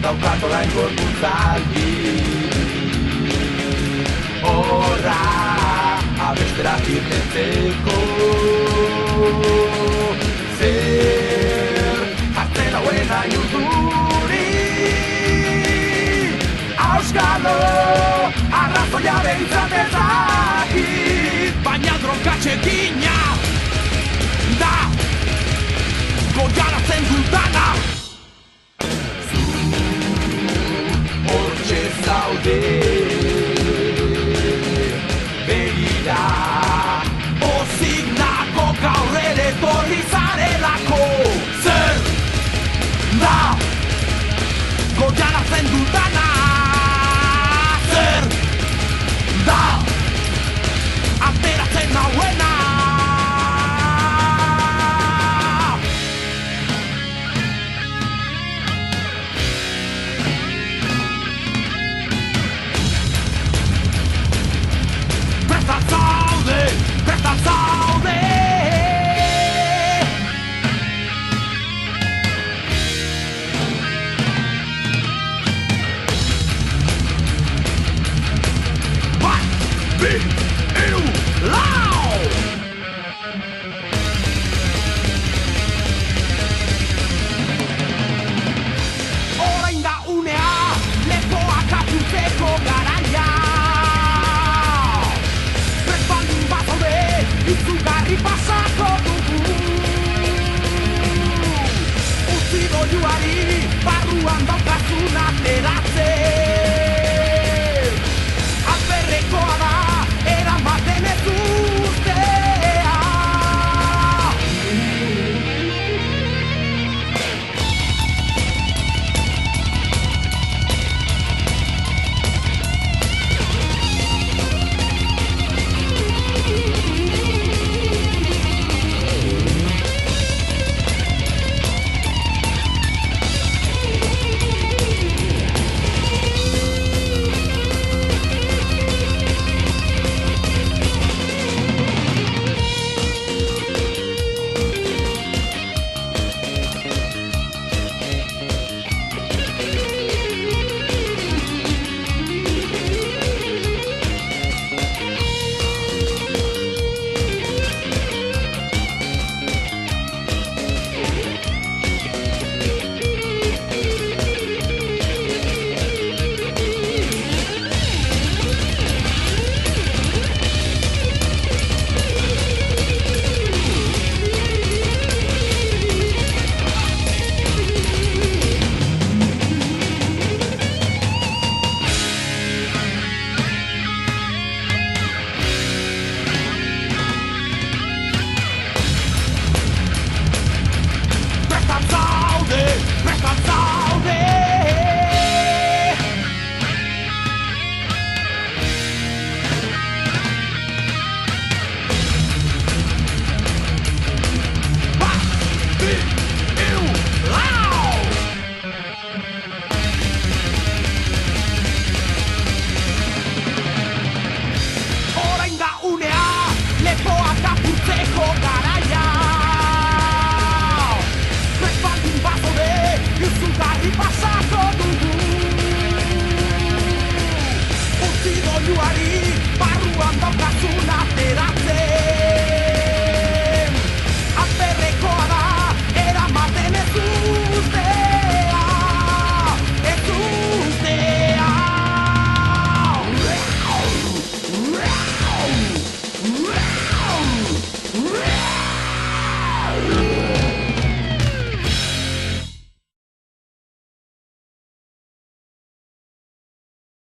daukat orain gorputzaldi. Horra, abesterak irtetzeko. Zer, jartzen hauen aiuturi. Auskalo, arrazoia behintzat ez dakit. Baina drogatxekina da, goiaratzen dutana. Zu, hortxe zaude. Begira, pozik nago gaur ere torri zarelako. Zer da, goiaratzen dutana. Zer da, ateratzen nauena. Prestat zaude, prestat zaude. Bat, bi, hiru, lau! Orain da unea, lepoak apurtzeko garaia. Prestaldun bat haude, izugarri pasako dugu. Utzi doiuari, barruan daukazun ateratzen. Alperrekoa da, eramaten ez ustea. Prestat zaude, prestat zaude. Bat, bi, hiru, lau! Orain da unea, lepoak apurtzeko garaia. Prestaldun bat haude, izugarri pasako